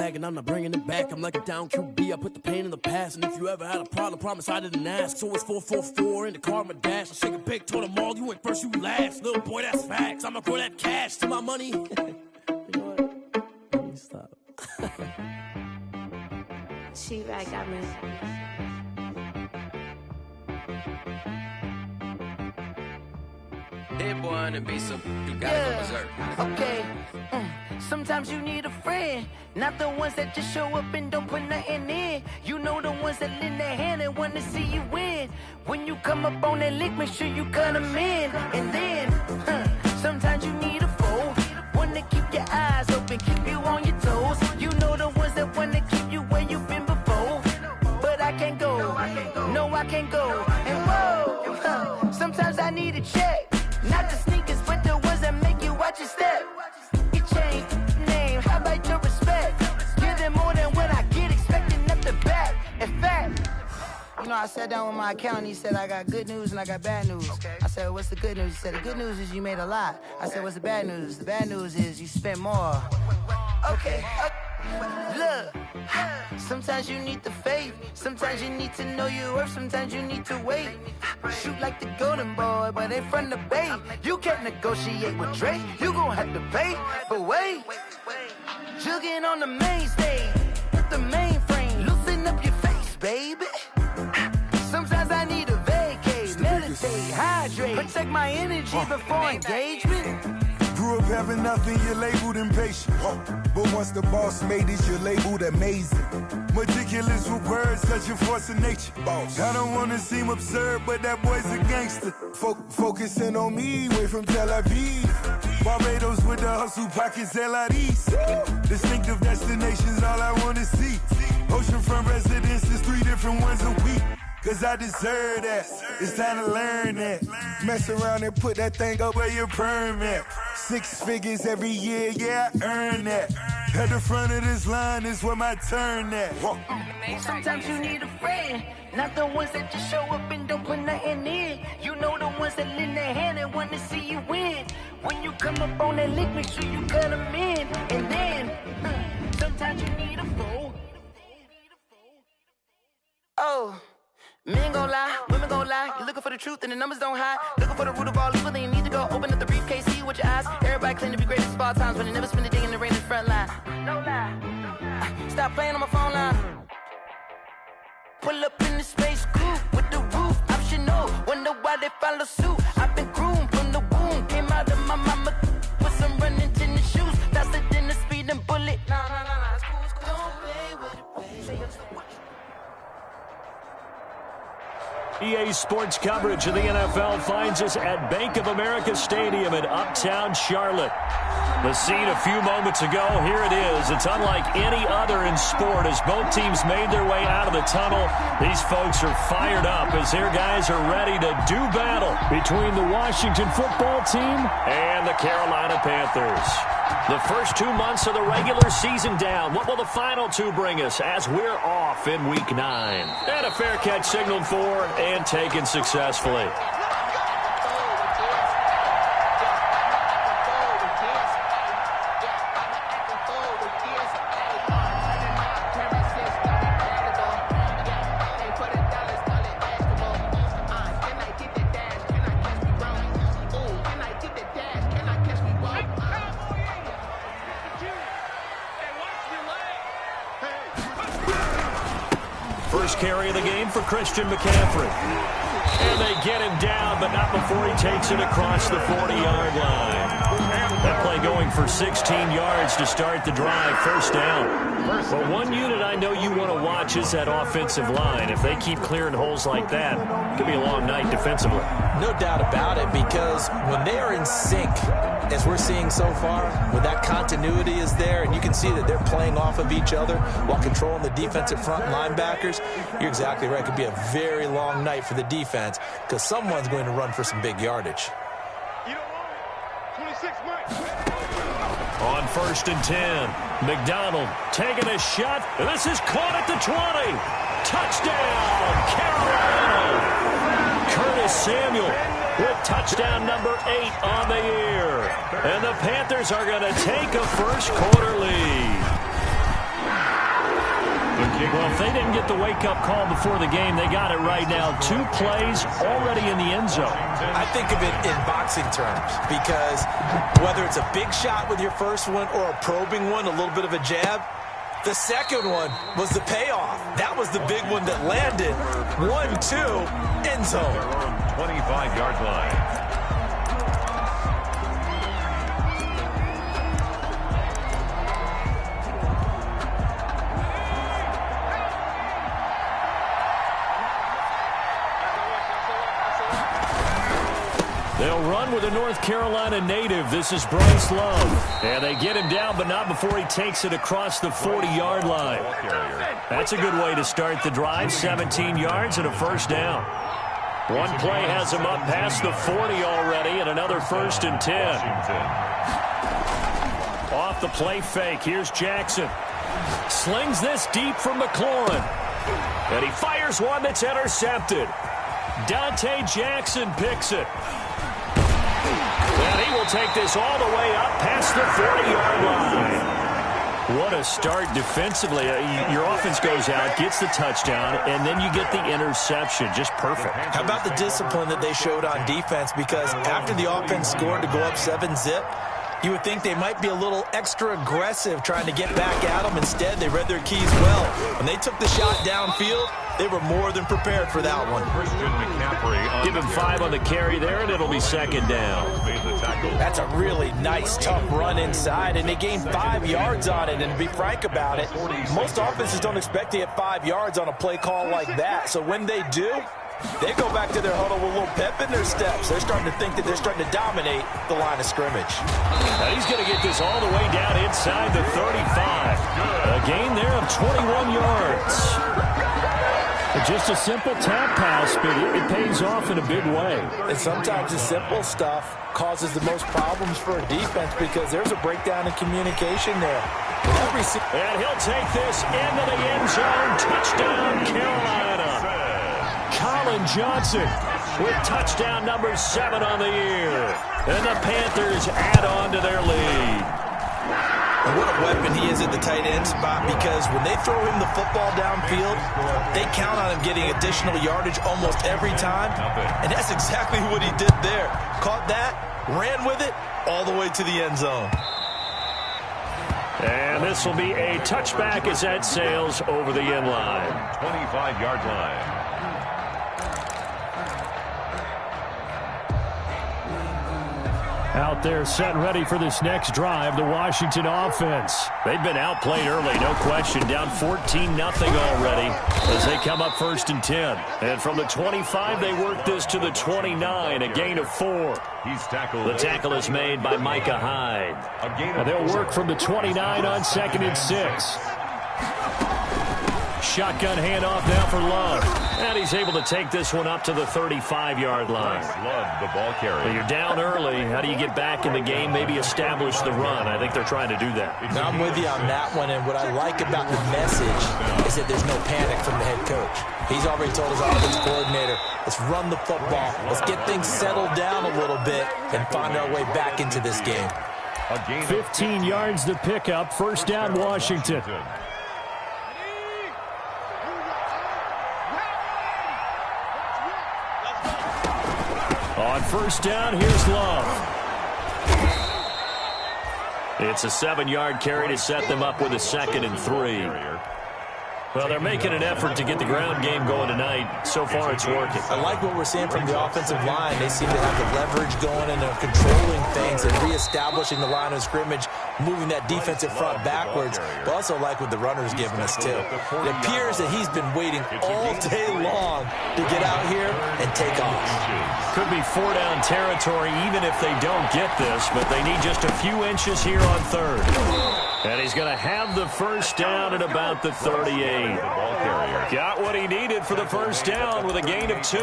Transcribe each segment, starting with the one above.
bag and I'm not bringing it back. I'm like a down QB, I put the pain in the past. And if you ever had a problem, promise I didn't ask. So it's 4-4-4 in the car, my dash. I shake a big, told them all, you went first, you last. Little boy, that's facts. I'ma throw that cash to my money. You know what? Let me stop. She-Rag got me. Hit one and be some, you gotta go berserk. Okay. Sometimes you need a friend, not the ones that just show up and don't put nothing in. You know the ones that lend their hand and want to see you win. When you come up on that lick, make sure you cut them in. And then, sometimes you need a foe, one to keep your eyes open, keep you on your toes. You know the ones that want to keep you where you've been before. But I can't go, no I can't go. And whoa, sometimes I need a check. Not the sneakers, but the ones that make you watch your step. You change name, how about your respect? Give them more than what I get, expecting up the back. In fact, you know, I sat down with my accountant, he said, I got good news and I got bad news. Okay. I said, what's the good news? He said, the good news is you made a lot. I said, what's the bad news? The bad news is you spent more. Okay. Look, sometimes you need the faith, sometimes you need to know your worth, sometimes you need to wait. Shoot like the golden boy, but they from the bay. You can't negotiate with Drake, you gon' have to pay. But wait, jugging on the main stage, with the mainframe, loosen up your face, baby. Sometimes I need a vacate, meditate, hydrate, protect my energy before engagement. Grew up having nothing, you're labeled impatient. But once the boss made it, you're labeled amazing. Meticulous with words, such a force of nature. I don't wanna seem absurd, but that boy's a gangster. Focusing on me, way from Tel Aviv. Barbados with the hustle pockets, LIDs. Distinctive destinations, all I wanna see. Oceanfront residences, 3 different ones a week. Cause I deserve that, it's time to learn that. Mess around and put that thing up where your permit. 6 figures every year, yeah, I earn that. At the front of this line is where my turn at. Sometimes you need a friend, not the ones that just show up and don't put nothing in. You know the ones that lend their hand and want to see you win. When you come up on that lick, make sure you cut them in. And then, sometimes you need a foe. Oh. Men gon' lie, women gon' lie. You're looking for the truth and the numbers don't hide. Looking for the root of all evil, then you need to go open up the briefcase, see with your eyes. Everybody claim to be greatest of all times, but they never spend a day in the rain in the front line. No lie. Stop playing on my phone line. Pull up in the space coupe with the roof optional. Wonder why they follow suit. I've been groomed from the womb. Came out of my mama with some running tennis shoes. Faster than the speeding bullet. No, it's cool. Don't play with it, baby. EA Sports coverage of the NFL finds us at Bank of America Stadium in Uptown Charlotte. The scene a few moments ago, here it is. It's unlike any other in sport as both teams made their way out of the tunnel. These folks are fired up as their guys are ready to do battle between the Washington football team and the Carolina Panthers. The first 2 months of the regular season down. What will the final 2 bring us as we're off in Week 9? And a fair catch signaled for and taken successfully. First carry of the game for Christian McCaffrey. And they get him down, but not before he takes it across the 40-yard line. That play going for 16 yards to start the drive, first down. But one unit I know you want to watch is that offensive line. If they keep clearing holes like that, it could be a long night defensively. No doubt about it, because when they are in sync, as we're seeing so far, when that continuity is there and you can see that they're playing off of each other while controlling the defensive front linebackers, you're exactly right. It could be a very long night for the defense because someone's going to run for some big yardage. On 1st and 10, McDonald taking a shot, and this is caught at the 20. Touchdown, Carolina! Curtis Samuel with touchdown number 8 on the year. And the Panthers are going to take a first quarter lead. Well, if they didn't get the wake-up call before the game, they got it right now. 2 plays already in the end zone. I think of it in boxing terms because whether it's a big shot with your first one or a probing one, a little bit of a jab, the second one was the payoff. That was the big one that landed. 1-2, end zone. 25-yard line. They'll run with a North Carolina native. This is Bryce Love. And they get him down, but not before he takes it across the 40-yard line. That's a good way to start the drive. 17 yards and a first down. One play has him up past the 40 already, and another 1st and 10. Off the play fake, here's Jackson. Slings this deep from McLaurin. And he fires one that's intercepted. Dante Jackson picks it. And he will take this all the way up past the 40-yard line. What a start defensively. Your offense goes out, gets the touchdown, and then you get the interception. Just perfect. How about the discipline that they showed on defense? Because after the offense scored to go up 7-zip, you would think they might be a little extra aggressive trying to get back at them. Instead, they read their keys well. When they took the shot downfield, they were more than prepared for that one. Give him 5 on the carry there, and it'll be 2nd down. That's a really nice, tough run inside, and they gained 5 yards on it. And to be frank about it, most offenses don't expect to get 5 yards on a play call like that. So when they do, they go back to their huddle with a little pep in their steps. They're starting to think that they're starting to dominate the line of scrimmage. Now he's going to get this all the way down inside the 35. A gain there of 21 yards. Just a simple tap pass, but it pays off in a big way. And sometimes the simple stuff causes the most problems for a defense because there's a breakdown in communication there. And he'll take this into the end zone. Touchdown, Carolina. Colin Johnson with touchdown number 7 on the year. And the Panthers add on to their lead. And what a weapon he is at the tight end spot, because when they throw him the football downfield, they count on him getting additional yardage almost every time. And that's exactly what he did there. Caught that, ran with it, all the way to the end zone. And this will be a touchback as that sails over the end line. 25-yard line. Out there set and ready for this next drive, the Washington offense. They've been outplayed early, no question. Down 14-0 already as they come up 1st and 10. And from the 25, they work this to the 29, a gain of 4. He's tackled. The tackle is made by Micah Hyde. And they'll work from the 29 on 2nd and 6. Shotgun handoff now for Love. And he's able to take this one up to the 35-yard line. Love the ball carrier. Well, you're down early. How do you get back in the game, maybe establish the run? I think they're trying to do that. Now, I'm with you on that one, and what I like about the message is that there's no panic from the head coach. He's already told his offense coordinator, let's run the football, let's get things settled down a little bit and find our way back into this game. 15 yards to pick up, 1st down Washington. On 1st down, here's Love. It's a 7-yard carry to set them up with a 2nd and 3. Well, they're making an effort to get the ground game going tonight. So far, it's working. I like what we're seeing from the offensive line. They seem to have the leverage going and they're controlling things and reestablishing the line of scrimmage, moving that defensive front backwards. But also like what the runner's giving us, too. It appears that he's been waiting all day long to get out here and take off. Could be 4-down territory even if they don't get this, but they need just a few inches here on 3rd. And he's going to have the 1st down at about the 38. Got what he needed for the 1st down with a gain of 2.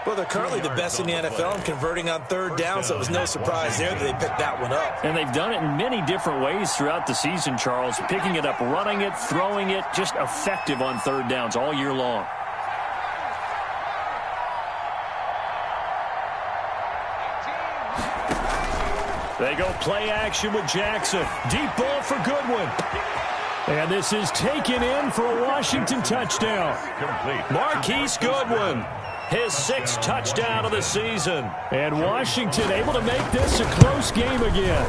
Well, they're currently the best in the NFL in converting on 3rd down, so it was no surprise there that they picked that one up. And they've done it in many different ways throughout the season, Charles. Picking it up, running it, throwing it, just effective on 3rd downs all year long. They go play action with Jackson. Deep ball for Goodwin. And this is taken in for a Washington touchdown. Complete. Marquise Goodwin, his 6th touchdown of the season. And Washington able to make this a close game again.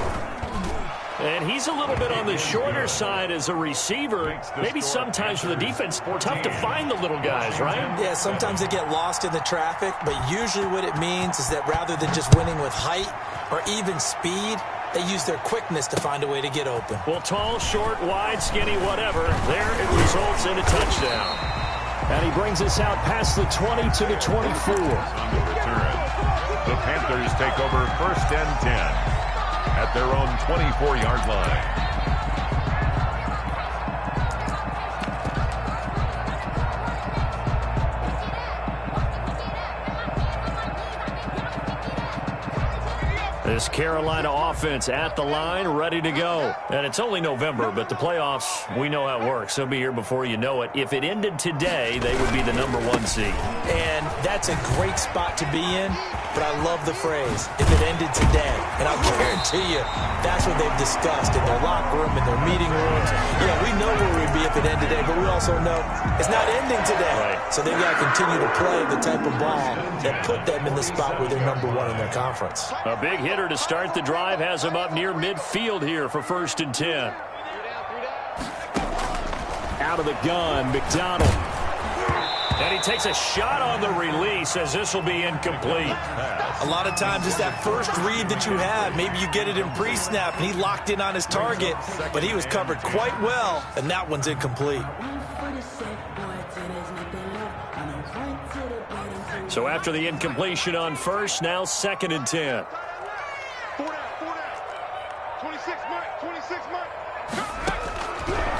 And he's a little bit on the shorter side as a receiver. Maybe sometimes for the defense, tough to find the little guys, right? Yeah, sometimes they get lost in the traffic, but usually what it means is that rather than just winning with height or even speed, they use their quickness to find a way to get open. Well, tall, short, wide, skinny, whatever, there it results in a touchdown. And he brings us out past the 20 to the 24. On the return, the Panthers take over 1st and 10 at their own 24-yard line. This Carolina offense at the line, ready to go. And it's only November, but the playoffs, we know how it works. They'll be here before you know it. If it ended today, they would be the #1 seed. And that's a great spot to be in, but I love the phrase, if it ended today. And I'll guarantee you, that's what they've discussed in their locker room, in their meeting rooms. Yeah, we know where we'd be if it ended today, but we also know it's not ending today. Right. So they've got to continue to play the type of ball that put them in the spot where they're #1 in their conference. A big hitter to start the drive has him up near midfield here for 1st and 10. Out of the gun, McDonald. And he takes a shot on the release as this will be incomplete. A lot of times it's that first read that you have. Maybe you get it in pre-snap, and he locked in on his target, but he was covered quite well, and that one's incomplete. So after the incompletion on first, now 2nd and 10. 26 Mike.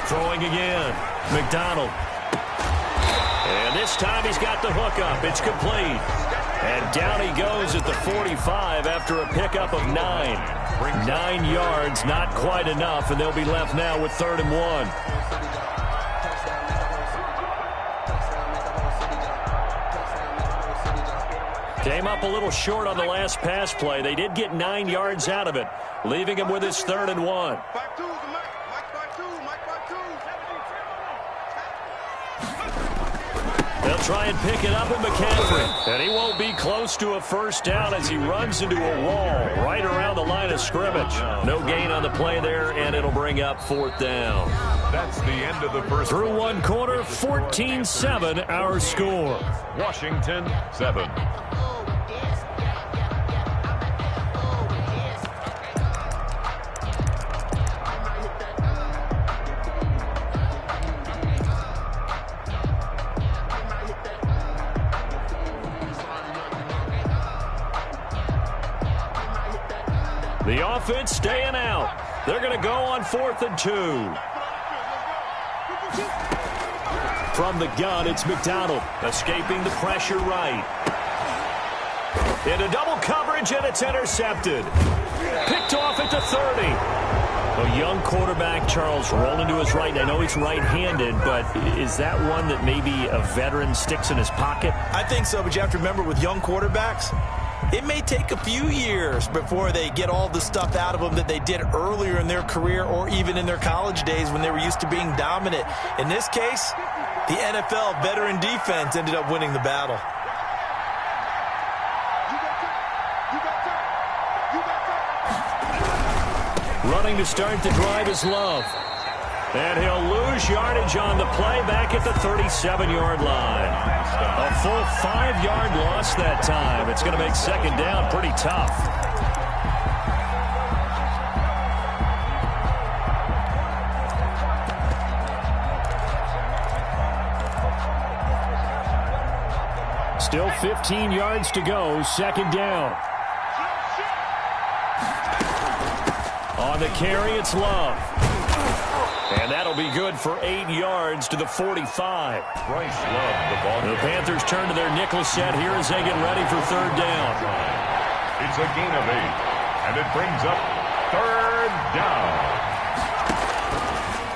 Throwing again, McDonald. And this time he's got the hook up. It's complete. And down he goes at the 45 after a pickup of 9. 9 yards, not quite enough, and they'll be left now with 3rd and 1. Came up a little short on the last pass play. They did get 9 yards out of it, leaving him with his 3rd and 1. They'll try and pick it up with McCaffrey. And he won't be close to a first down as he runs into a wall right around the line of scrimmage. No gain on the play there, and it'll bring up 4th down. That's the end of the first. Through one quarter, 14-7 our score. Washington 7. The offense staying out. They're going to go on 4th and 2. From the gun, it's McDonald, escaping the pressure right. Into double coverage, and it's intercepted. Picked off at the 30. A young quarterback, Charles, rolling to his right. I know he's right-handed, but is that one that maybe a veteran sticks in his pocket? I think so, but you have to remember with young quarterbacks, it may take a few years before they get all the stuff out of them that they did earlier in their career or even in their college days when they were used to being dominant. In this case, the NFL veteran defense ended up winning the battle. Running to start the drive is Love. And he'll lose yardage on the play back at the 37-yard line. A full 5-yard loss that time. It's going to make 2nd down pretty tough. Still 15 yards to go, 2nd down. On the carry, it's Love. And that'll be good for 8 yards to the 45. Bryce Love, the ball. The Panthers turn to their nickel set here as they get ready for 3rd down. It's a gain of 8, and it brings up 3rd down.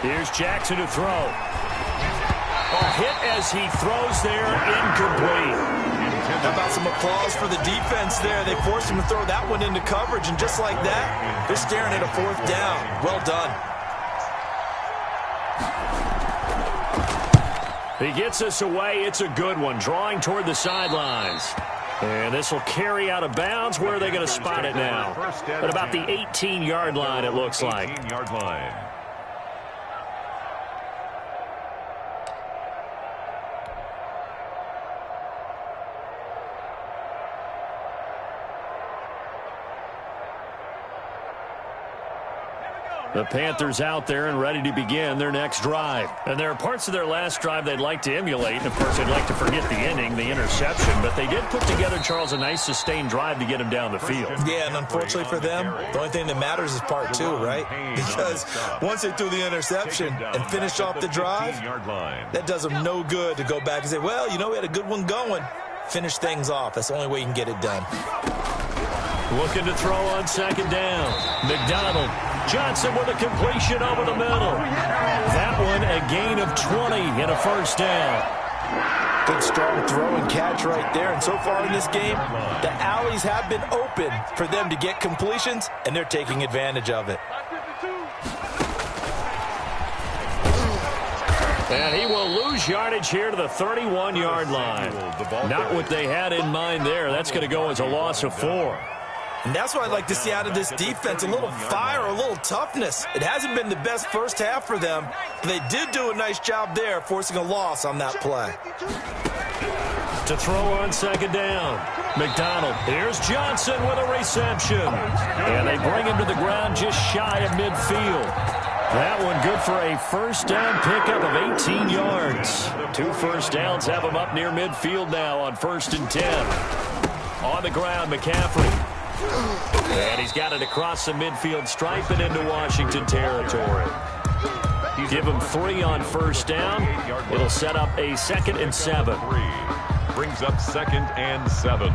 Here's Jackson to throw. A hit as he throws there, incomplete. How about some applause for the defense there? They forced him to throw that one into coverage, and just like that, they're staring at a 4th down. Well done. He gets us away. It's a good one, drawing toward the sidelines. And this will carry out of bounds. Where are they going to spot it now? At about the 18-yard line, it looks like. 18-yard line. The Panthers out there and ready to begin their next drive. And there are parts of their last drive they'd like to emulate. And, of course, they'd like to forget the inning, the interception. But they did put together, Charles, a nice sustained drive to get him down the field. Yeah, and unfortunately for them, the only thing that matters is part two, right? Because once they threw the interception and finished off the drive, that does them no good to go back and say, well, you know, we had a good one going. Finish things off. That's the only way you can get it done. Looking to throw on second down. McDonald. Johnson with a completion over the middle. That one a gain of 20 and a first down. Good strong throw and catch right there. And so far in this game, the alleys have been open for them to get completions, and they're taking advantage of it. And he will lose yardage here to the 31-yard line. Not what they had in mind there. That's going to go as a loss of 4. And that's what I'd like to see out of this defense, a little fire, a little toughness. It hasn't been the best first half for them, but they did do a nice job there, forcing a loss on that play. To throw on second down, McDonald. Here's Johnson with a reception. And they bring him to the ground just shy of midfield. That one good for a first down pickup of 18 yards. 2 first downs have him up near midfield now on 1st and 10. On the ground, McCaffrey. And he's got it across the midfield stripe and into Washington territory. Give him 3 on first down. It'll set up a 2nd and 7. Brings up 2nd and 7.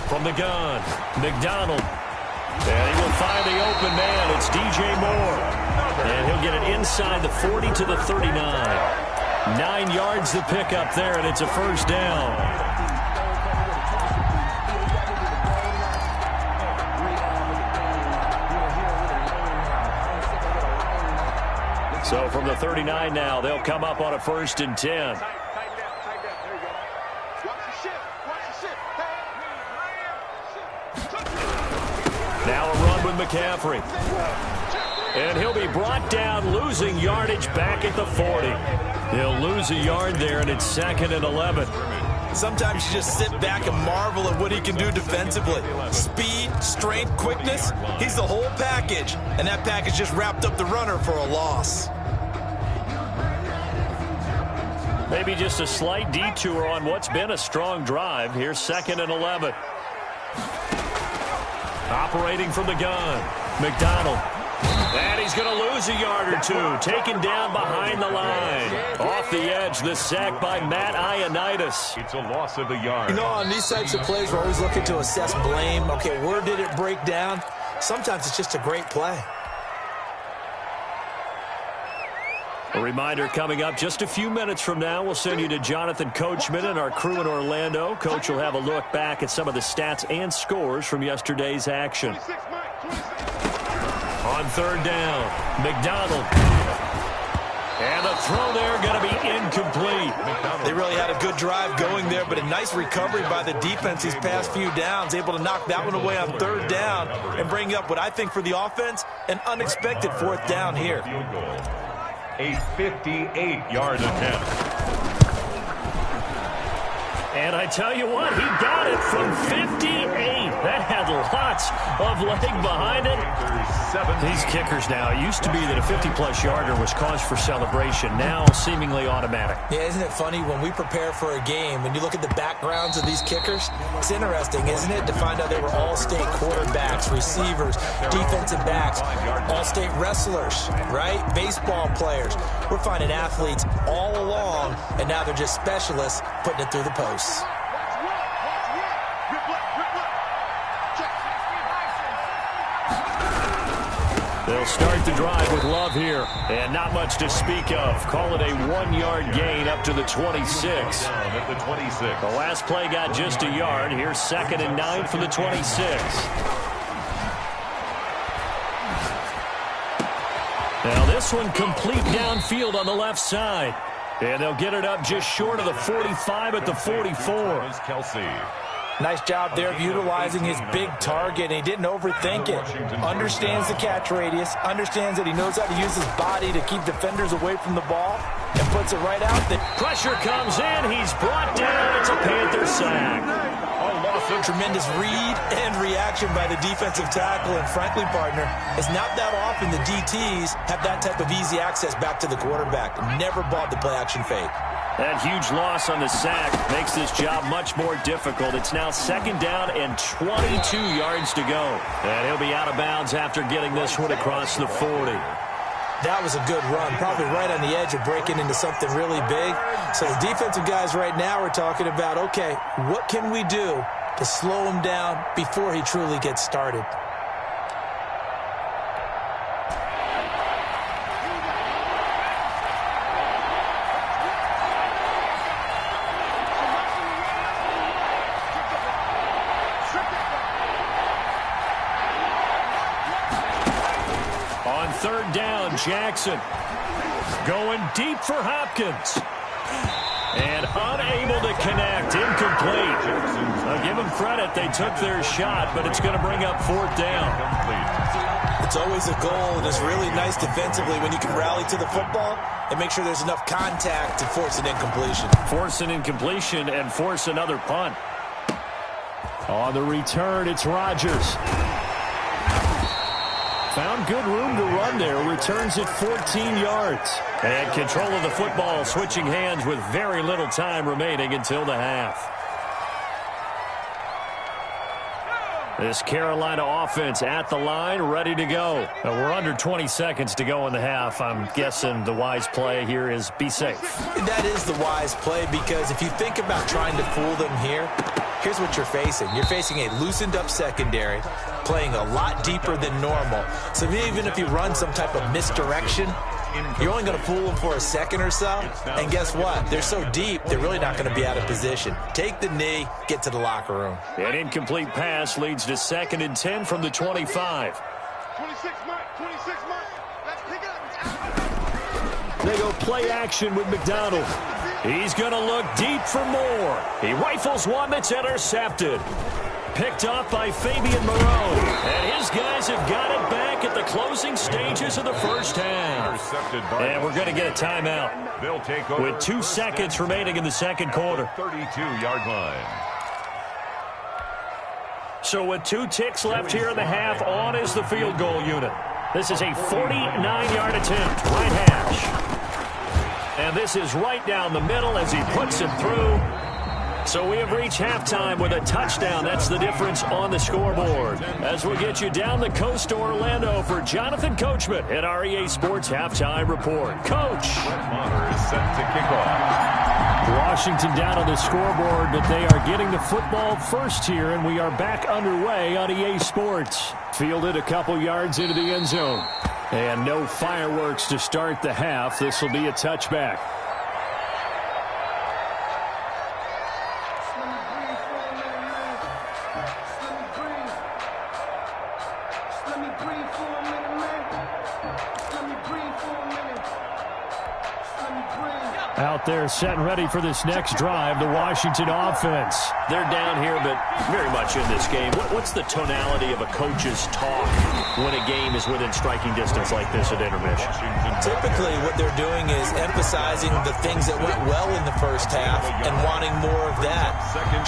From the gun, McDonald. And he will find the open man. It's DJ Moore. And he'll get it inside the 40 to the 39. 9 yards to pick up there, and it's a first down. So from the 39 now, they'll come up on a 1st and 10. Now a run with McCaffrey. And he'll be brought down, losing yardage back at the 40. He'll lose a yard there, and it's 2nd and 11. Sometimes you just sit back and marvel at what he can do defensively. Speed, strength, quickness, he's the whole package. And that package just wrapped up the runner for a loss. Maybe just a slight detour on what's been a strong drive. Here's 2nd and 11. Operating from the gun, McDonald. And he's going to lose a yard or 2. Taken down behind the line. Off the edge, the sack by Matt Ioannidis. It's a loss of a yard. You know, on these types of plays, we're always looking to assess blame. Okay, where did it break down? Sometimes it's just a great play. A reminder coming up just a few minutes from now. We'll send you to Jonathan Coachman and our crew in Orlando. Coach will have a look back at some of the stats and scores from yesterday's action. On 3rd down, McDonald. And the throw there going to be incomplete. They really had a good drive going there, but a nice recovery by the defense these past few downs. Able to knock that one away on 3rd down and bring up what I think for the offense, an unexpected 4th down here. A 58-yard attempt. And I tell you what, he got it from 58. That had lots of leg behind it. These kickers now, it used to be that a 50-plus yarder was cause for celebration. Now seemingly automatic. Yeah, isn't it funny when we prepare for a game, when you look at the backgrounds of these kickers, it's interesting, isn't it, to find out they were all-state quarterbacks, receivers, defensive backs, all-state wrestlers, right? Baseball players. We're finding athletes all along, and now they're just specialists putting it through the posts. They'll start the drive with Love here. And not much to speak of. Call it a 1-yard gain up to the 26. At the 26. The last play got just a yard. Here's 2nd and 9 for the 26. Now this one complete downfield on the left side. And they'll get it up just short of the 45 at the 44. Kelsey. Nice job there of utilizing his big target, and he didn't overthink it. Understands the catch radius, understands that he knows how to use his body to keep defenders away from the ball, and puts it right out there. Pressure comes in. He's brought down. It's a Panther sack. Tremendous read and reaction by the defensive tackle, and frankly, partner, it's not that often the DTs have that type of easy access back to the quarterback. Never bought the play-action fake. That huge loss on the sack makes this job much more difficult. It's now 2nd down and 22 yards to go. And he'll be out of bounds after getting this one across the 40. That was a good run, probably right on the edge of breaking into something really big. So the defensive guys right now are talking about, okay, what can we do to slow him down before he truly gets started? On 3rd down, Jackson going deep for Hopkins. And unable to connect, incomplete. I'll give them credit, they took their shot, but it's going to bring up 4th down. It's always a goal, and it's really nice defensively when you can rally to the football and make sure there's enough contact to force an incompletion. Force an incompletion and force another punt. On the return, it's Rodgers. Found good room to run there. Returns it 14 yards. And control of the football, switching hands with very little time remaining until the half. This Carolina offense at the line, ready to go. We're under 20 seconds to go in the half. I'm guessing the wise play here is be safe. That is the wise play, because if you think about trying to fool them here, here's what you're facing. You're facing a loosened up secondary, playing a lot deeper than normal. So even if you run some type of misdirection, you're only going to fool them for a second or so. And guess what? They're so deep, they're really not going to be out of position. Take the knee, get to the locker room. An incomplete pass leads to 2nd and 10 from the 25. 26 mark, 26 mark. Let's pick it up. They go play action with McDonald. He's going to look deep for more. He rifles one that's intercepted. Picked off by Fabian Moreau. And his guys have got it back at the closing stages of the first half. And we're going to get a timeout. They'll take over with 2 seconds remaining in the second quarter. 32-yard line. So with 2 ticks left here in the half, on is the field goal unit. This is a 49-yard attempt, right hash. And this is right down the middle as he puts it through. So we have reached halftime with a touchdown. That's the difference on the scoreboard. As we'll get you down the coast to Orlando for Jonathan Coachman at our EA Sports Halftime Report. Coach. Maher is set to kick off. Washington down on the scoreboard, but they are getting the football first here, and we are back underway on EA Sports. Fielded a couple yards into the end zone. And no fireworks to start the half. This will be a touchback. Out there set and ready for this next drive, the Washington offense. They're down here, but very much in this game. What's the tonality of a coach's talk when a game is within striking distance like this at intermission? Typically, what they're doing is emphasizing the things that went well in the first half and wanting more of that.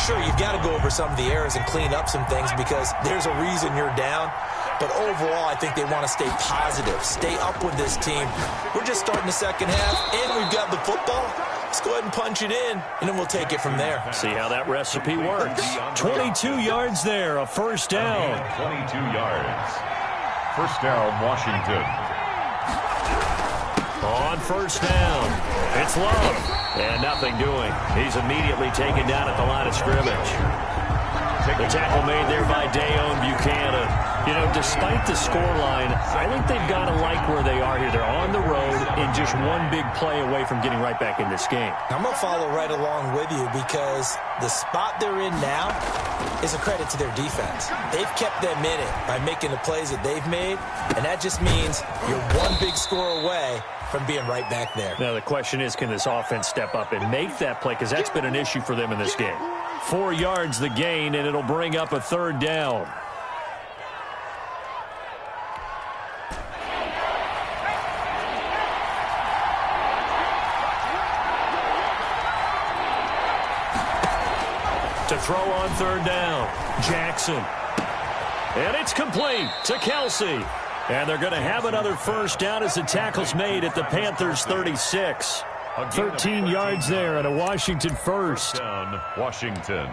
Sure, you've got to go over some of the errors and clean up some things because there's a reason you're down. But overall, I think they want to stay positive, stay up with this team. We're just starting the second half, and we've got the football. Let's go ahead and punch it in, and then we'll take it from there. See how that recipe works. 22 yards there, a first down. 22 yards. First down, Washington. On first down, it's Love. And nothing doing. He's immediately taken down at the line of scrimmage. The tackle made there by Dayon Buchanan. You know, despite the scoreline, I think they've got to like where they are here. They're on the road and just one big play away from getting right back in this game. I'm going to follow right along with you because the spot they're in now is a credit to their defense. They've kept them in it by making the plays that they've made, and that just means you're one big score away from being right back there. Now the question is, can this offense step up and make that play? Because that's been an issue for them in this game. 4 yards the gain, and it'll bring up a 3rd down. To throw on 3rd down, Jackson. And it's complete to Kelsey. And they're going to have another 1st down as the tackle's made at the Panthers' 36. 13 yards there and a Washington 1st. Down, Washington.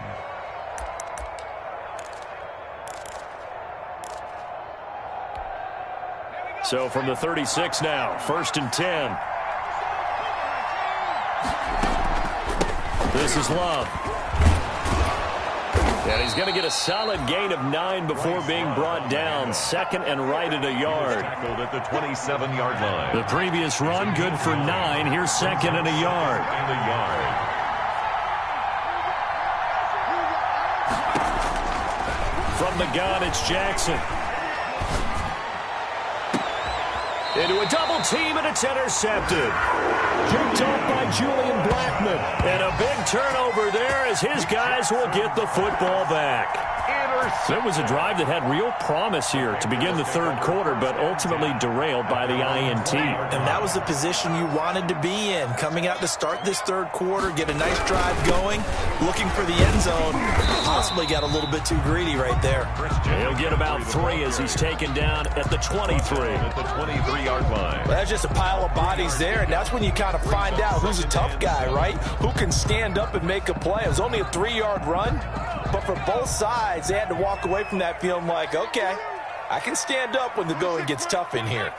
So from the 36 now, 1st and 10. This is Love. And he's going to get a solid gain of 9 before being brought down. 2nd and right at a yard. Tackled at the 27-yard line. The previous run, good for 9. Here's 2nd and a yard. From the gun, it's Jackson. Into a double team, and it's intercepted. Picked off by Julian Blackman. And a big turnover there as his guys will get the football back. It was a drive that had real promise here to begin the 3rd quarter, but ultimately derailed by the INT. And that was the position you wanted to be in. Coming out to start this 3rd quarter, get a nice drive going, looking for the end zone. Possibly got a little bit too greedy right there. He'll get about 3 as he's taken down at the 23. At the 23-yard line. Well, that's just a pile of bodies there, and that's when you kind of find out who's a tough guy, right? Who can stand up and make a play. It was only a 3-yard run, but for both sides, they had to walk away from that feeling like, okay, I can stand up when the going gets tough in here.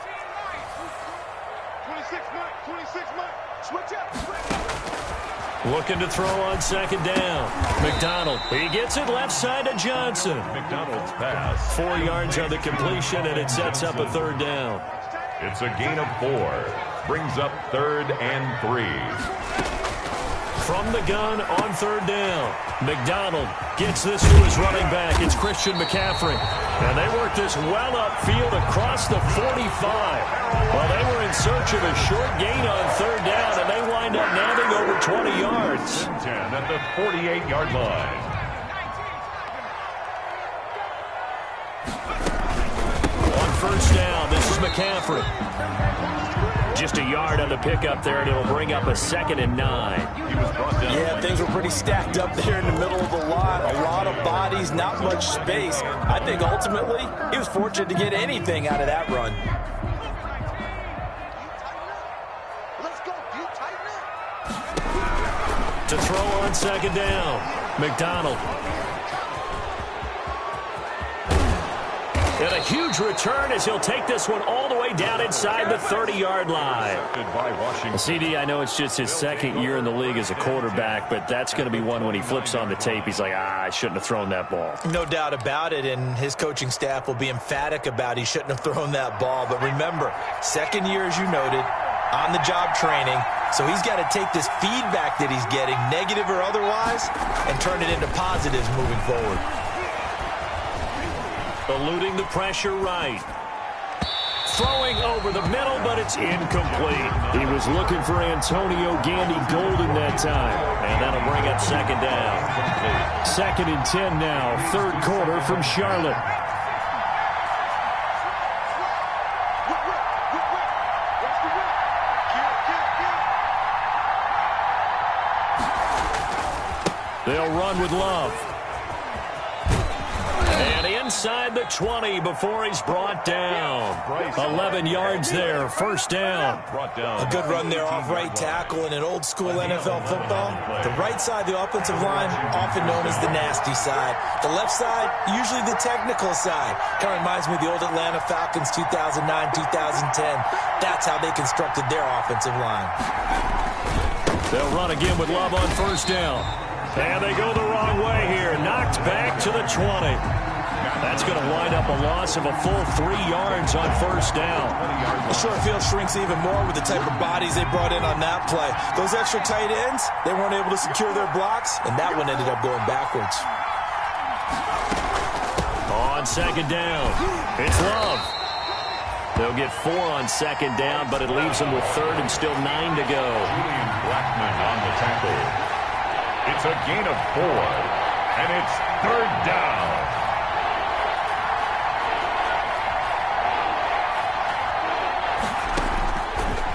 26 Mike, switch up. Looking to throw on 2nd down. McDonald, he gets it left side to Johnson. McDonald's pass. 4 yards on the completion, and it sets up a 3rd down. It's a gain of 4. Brings up 3rd and 3. From the gun on 3rd down. McDonald gets this to his running back. It's Christian McCaffrey. And they work this well upfield across the 45. Well, they were in search of a short gain on 3rd down, and they wind up nabbing over 20 yards. 10 at the 48-yard line. On 1st down, this is McCaffrey. Just a yard on the pickup there, and it'll bring up a 2nd and 9. Yeah, things were pretty stacked up there in the middle of the line. A lot of bodies, not much space. I think ultimately he was fortunate to get anything out of that run. To throw on 2nd down, McDonald. And a huge return as he'll take this one all the way down inside the 30-yard line. CD, I know it's just his 2nd year in the league as a quarterback, but that's going to be one when he flips on the tape. He's like, I shouldn't have thrown that ball. No doubt about it, and his coaching staff will be emphatic about he shouldn't have thrown that ball. But remember, 2nd year, as you noted, on-the-job training. So he's got to take this feedback that he's getting, negative or otherwise, and turn it into positives moving forward. Eluding the pressure right. Throwing over the middle, but it's incomplete. He was looking for Antonio Gandy Golden that time. And that'll bring up 2nd down. 2nd and 10 now. 3rd quarter from Charlotte. They'll run with Love. And inside the 20 before he's brought down. 11 yards there, 1st down. A good run there off right tackle in an old school NFL football. The right side of the offensive line, often known as the nasty side. The left side, usually the technical side. Kind of reminds me of the old Atlanta Falcons 2009-2010. That's how they constructed their offensive line. They'll run again with Love on 1st down. And they go the wrong way here. Knocked back to the 20. That's going to wind up a loss of a full 3 yards on first down. The short field shrinks even more with the type of bodies they brought in on that play. Those extra tight ends, they weren't able to secure their blocks, and that one ended up going backwards. On second down, it's Love. They'll get 4 on second down, but it leaves them with third and still 9 to go. Julian Blackman on the tackle. It's a gain of 4, and it's third down.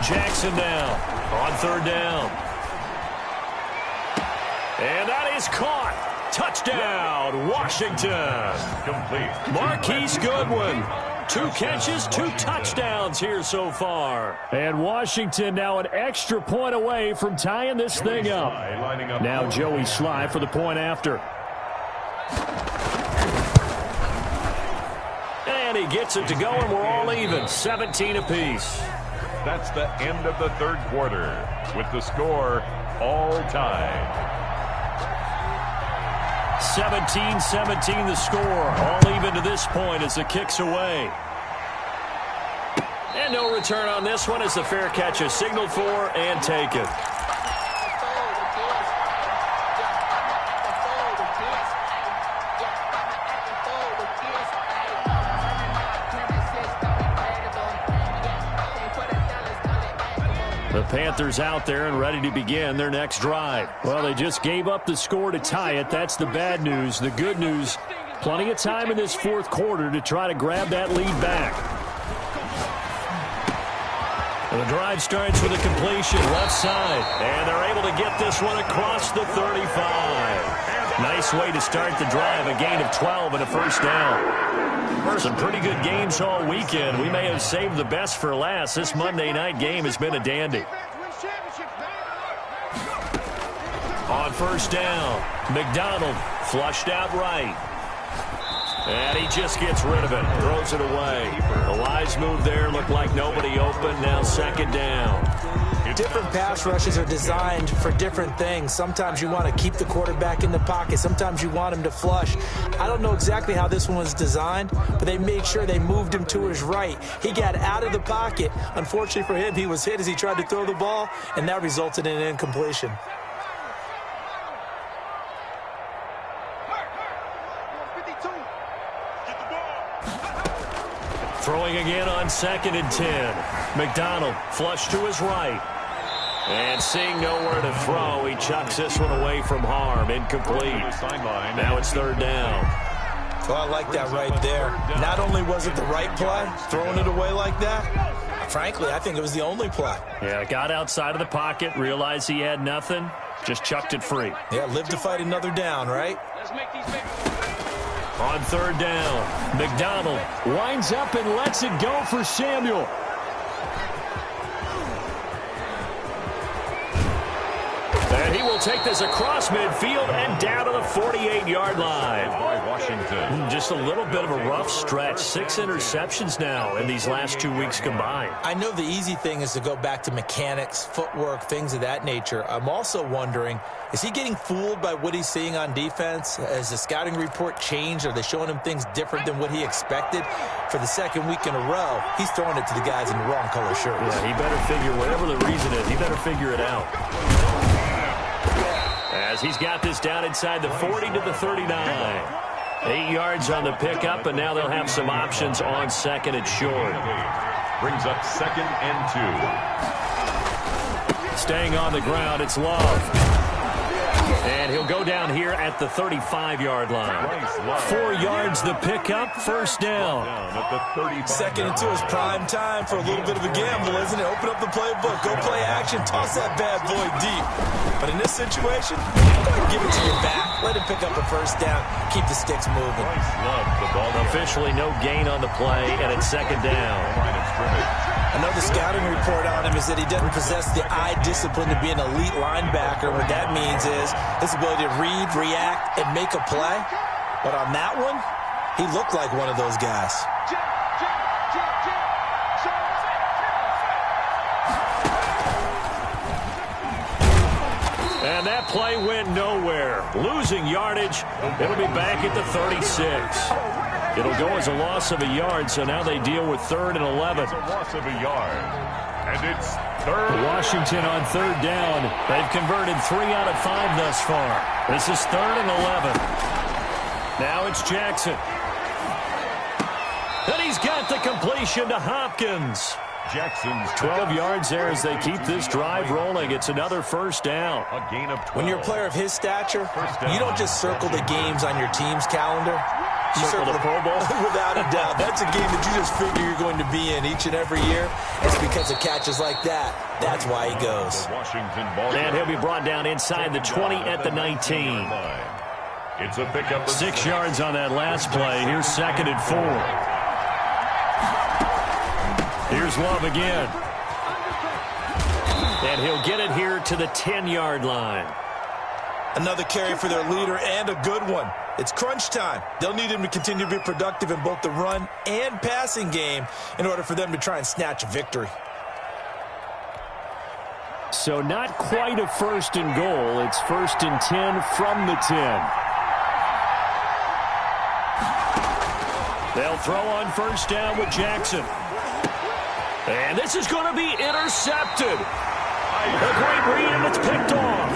Jackson now on third down. And that is caught. Touchdown, Washington. Complete. Marquise Goodwin. 2 catches, 2 touchdowns here so far. And Washington now an extra point away from tying this thing up. Now Joey Sly for the point after. And he gets it to go, and we're all even, 17 apiece. That's the end of the third quarter, with the score all tied. 17-17 the score. All even to this point as the kick's away. And no return on this one as the fair catch is signaled for and taken. The Panthers out there and ready to begin their next drive. Well, they just gave up the score to tie it. That's the bad news. The good news, plenty of time in this fourth quarter to try to grab that lead back. And the drive starts with a completion left side. And they're able to get this one across the 35. Nice way to start the drive. A gain of 12 and a first down. Some pretty good games all weekend. We may have saved the best for last. This Monday night game has been a dandy. On first down, McDonald flushed out right. And he just gets rid of it, throws it away. A wise move there, looked like nobody open. Now second down. Different pass rushes are designed for different things. Sometimes you want to keep the quarterback in the pocket. Sometimes you want him to flush. I don't know exactly how this one was designed, but they made sure they moved him to his right. He got out of the pocket. Unfortunately for him, he was hit as he tried to throw the ball, and that resulted in an incompletion. Throwing again on second and 10. McDonald flushed to his right. And seeing nowhere to throw, he chucks this one away from harm. Incomplete. Now it's third down. Well, I like that right there. Not only was it the right play, throwing it away like that, frankly, I think it was the only play. Yeah, got outside of the pocket, realized he had nothing, just chucked it free. Yeah, live to fight another down, right? On third down, McDonald winds up and lets it go for Samuel. And he will take this across midfield and down to the 48-yard line. By Washington. Just a little bit of a rough stretch. 6 interceptions now in these last 2 weeks combined. I know the easy thing is to go back to mechanics, footwork, things of that nature. I'm also wondering, is he getting fooled by what he's seeing on defense? Has the scouting report changed? Are they showing him things different than what he expected? For the second week in a row, he's throwing it to the guys in the wrong color shirts. Yeah, he better figure, whatever the reason is, he better figure it out. As he's got this down inside the 40 to the 39. 8 yards on the pickup, and now they'll have some options on second and short. Brings up second and 2. Staying on the ground, it's Love. And he'll go down here at the 35-yard line. 4 yards the pickup, first down. Second and 2 is prime time for a little bit of a gamble, isn't it? Open up the playbook, go play action, toss that bad boy deep. But in this situation, go ahead and give it to your back. Let him pick up a first down, keep the sticks moving. Officially no gain on the play, and it's second down. I know the scouting report on him is that he doesn't possess the eye discipline to be an elite linebacker. What that means is his ability to read, react, and make a play. But on that one, he looked like one of those guys. And that play went nowhere. Losing yardage. It'll be back at the 36. It'll go as a loss of a yard, so now they deal with 3rd and 11. It's a loss of a yard. And it's 3rd. Washington on 3rd down. They've converted 3 out of 5 thus far. This is 3rd and 11. Now it's Jackson. And he's got the completion to Hopkins. Jackson's 12 yards there as they keep this drive rolling. It's another first down. A gain of 12. When you're a player of his stature, you don't just circle the games on your team's calendar. You Circle the Pro Bowl? Without a doubt. That's a game that you just figure you're going to be in each and every year. It's because of catches like that. That's why he goes. Washington ball. And he'll be brought down inside the 20 at the 19. It's a pickup. 6 yards on that last play. Here's 2nd and 4. Here's Love again. And he'll get it here to the 10-yard line. Another carry for their leader and a good one. It's crunch time. They'll need him to continue to be productive in both the run and passing game in order for them to try and snatch a victory. So not quite a 1st and goal. It's 1st and 10 from the 10. They'll throw on 1st down with Jackson. And this is going to be intercepted. A great read, and it's picked off.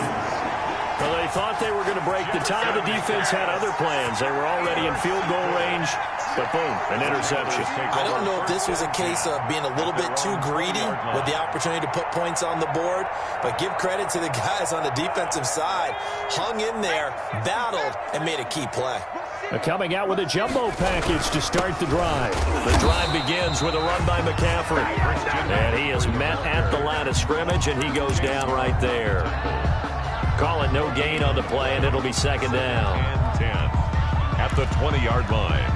Well, they thought they were going to break the tie. The defense had other plans. They were already in field goal range, but boom, an interception. I don't know if this was a case of being a little bit too greedy with the opportunity to put points on the board, but give credit to the guys on the defensive side. Hung in there, battled, and made a key play. Coming out with a jumbo package to start the drive. The drive begins with a run by McCaffrey. And he is met at the line of scrimmage, and he goes down right there. Call it no gain on the play, and it'll be 2nd down. And 10 at the 20-yard line.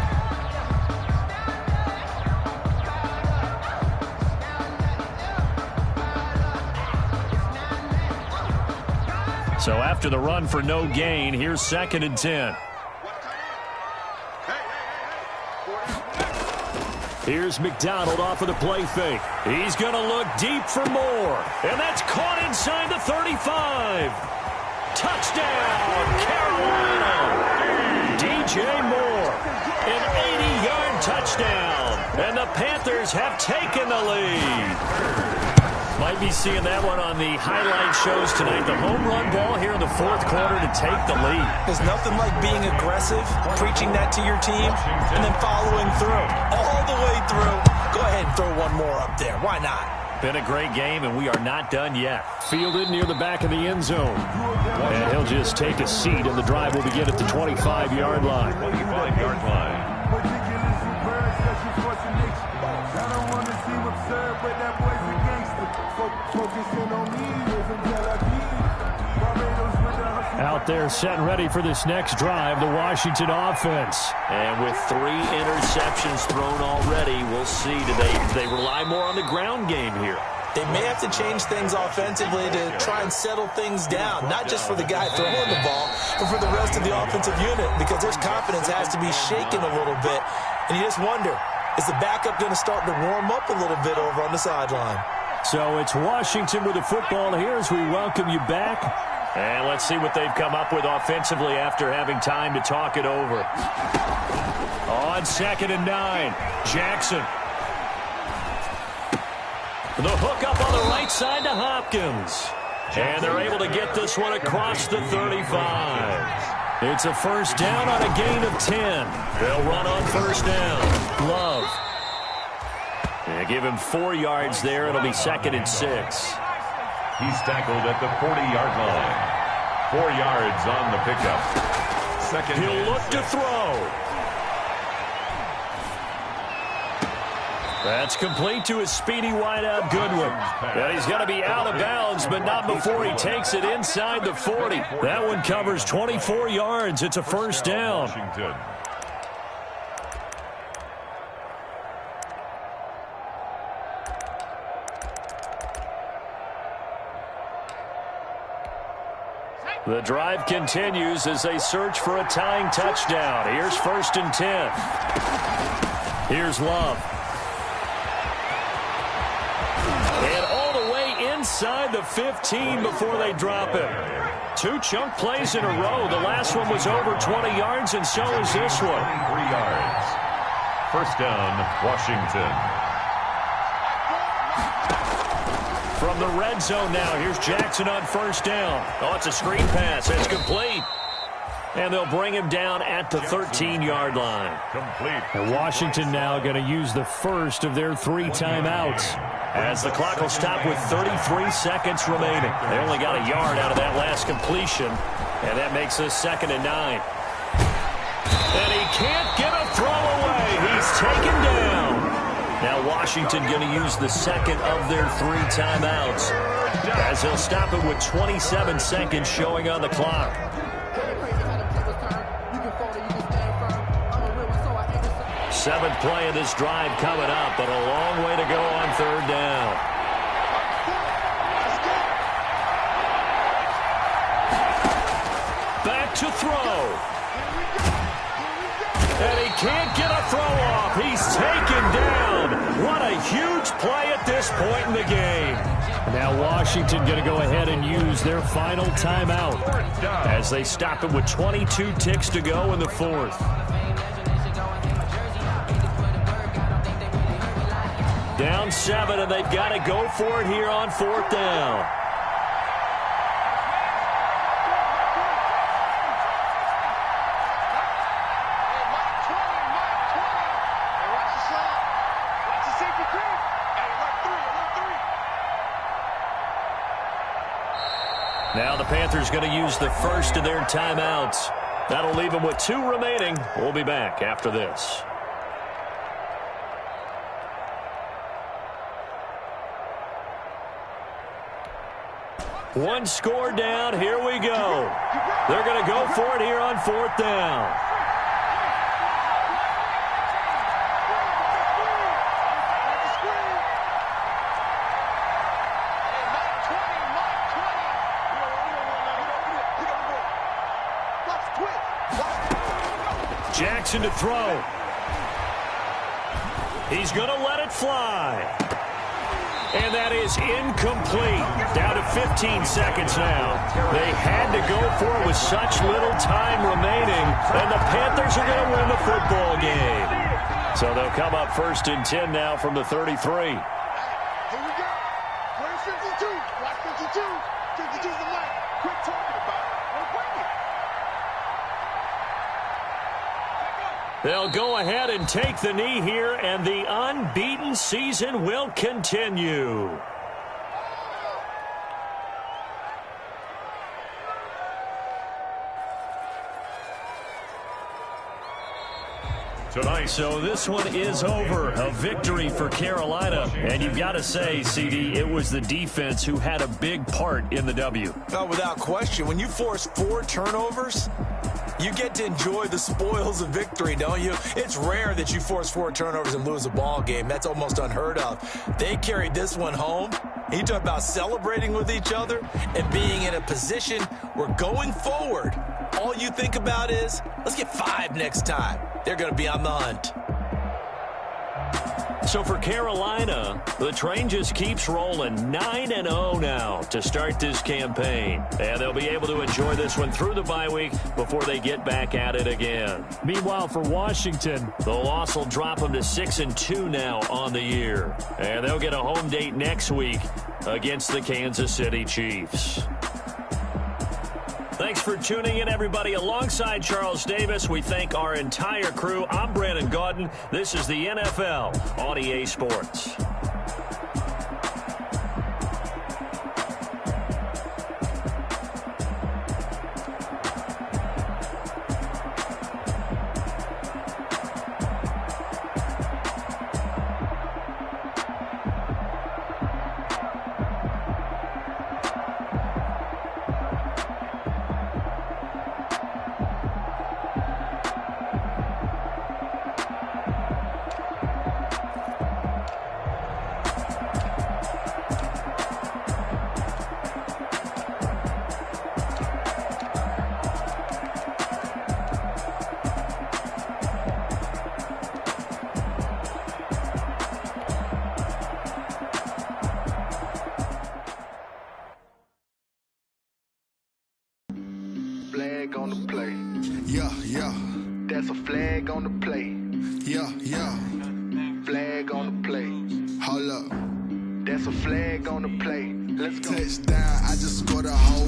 So after the run for no gain, here's 2nd and 10. Here's McDonald off of the play fake. He's going to look deep for more. And that's caught inside the 35. Touchdown, Carolina. DJ Moore. An 80-yard touchdown. And the Panthers have taken the lead. Might be seeing that one on the highlight shows tonight. The home run ball here in the 4th quarter to take the lead. There's nothing like being aggressive, preaching that to your team, and then following through. All the way through. Go ahead and throw one more up there. Why not? Been a great game, and we are not done yet. Fielded near the back of the end zone. And he'll just take a seat, and the drive will begin at the 25-yard line. 25-yard line. I don't want to seem absurd, but that boy's a gangster. Focusing on me isn't Tel Aviv. Barbados with the hustle. Out there set and ready for this next drive, the Washington offense. And with 3 interceptions thrown already, we'll see. Do they rely more on the ground game here? They may have to change things offensively to try and settle things down, not just for the guy throwing the ball, but for the rest of the offensive unit, because their confidence has to be shaken a little bit. And you just wonder, is the backup going to start to warm up a little bit over on the sideline? So it's Washington with the football here as we welcome you back. And let's see what they've come up with offensively after having time to talk it over. On 2nd and 9, Jackson. The hook up on the right side to Hopkins. And they're able to get this one across the 35. It's a 1st down on a gain of 10. They'll run on 1st down. Love. They give him 4 yards there. It'll be 2nd and 6. He's tackled at the 40-yard line. 4 yards on the pickup. 2nd. He'll look to throw. That's complete to his speedy wideout Goodwin. And he's going to be out of bounds, but not before he takes it inside the 40. That one covers 24 yards. It's a 1st down. Washington. The drive continues as they search for a tying touchdown. Here's 1st and 10. Here's Love. inside the 15 before they drop him. 2 chunk plays in a row. The last one was over 20 yards, and so is this one. 3 yards. First down, Washington. From the red zone now, here's Jackson on first down. Oh, it's a screen pass. It's complete. And they'll bring him down at the 13-yard line. Complete. And Washington now going to use the first of their 3 timeouts, as the clock will stop with 33 seconds remaining. They only got a yard out of that last completion, and that makes us 2nd and 9. And he can't get a throw away. He's taken down. Now Washington going to use the second of their 3 timeouts, as they'll stop it with 27 seconds showing on the clock. 7th play of this drive coming up, but a long way to go on 3rd down. Back to throw. And he can't get a throw off. He's taken down. What a huge play at this point in the game. Now Washington going to go ahead and use their final timeout, as they stop it with 22 ticks to go in the 4th. Down 7, and they've got to go for it here on 4th down. Now the Panthers going to use the first of their timeouts. That'll leave them with 2 remaining. We'll be back after this. One score down. Here we go. They're going to go for it here on 4th down. Jackson to throw. He's going to let it fly. And that is incomplete. Down to 15 seconds now. They had to go for it with such little time remaining, and the Panthers are going to win the football game. So they'll come up 1st and 10 now from the 33. Here we go. Play 52. Watch 52. 52's the line. Quit talking about it. We'll bring it. They'll go ahead and take the knee here, and the unbeaten season will continue. Tonight. So this one is over. A victory for Carolina. And you've got to say, CD, it was the defense who had a big part in the W. No, without question. When you force 4 turnovers, you get to enjoy the spoils of victory, don't you? It's rare that you force 4 turnovers and lose a ball game. That's almost unheard of. They carried this one home. You talk about celebrating with each other and being in a position where going forward, all you think about is, let's get 5 next time. They're going to be on the hunt. So for Carolina, the train just keeps rolling. 9-0 now to start this campaign. And they'll be able to enjoy this one through the bye week before they get back at it again. Meanwhile, for Washington, the loss will drop them to 6-2 now on the year. And they'll get a home date next week against the Kansas City Chiefs. Thanks for tuning in, everybody. Alongside Charles Davis, we thank our entire crew. I'm Brandon Gaudin. This is the NFL on EA Sports. That's a flag on the play. Yeah, yeah. Flag on the play. Hold up. That's a flag on the play. Let's go. Touchdown, I just scored a whole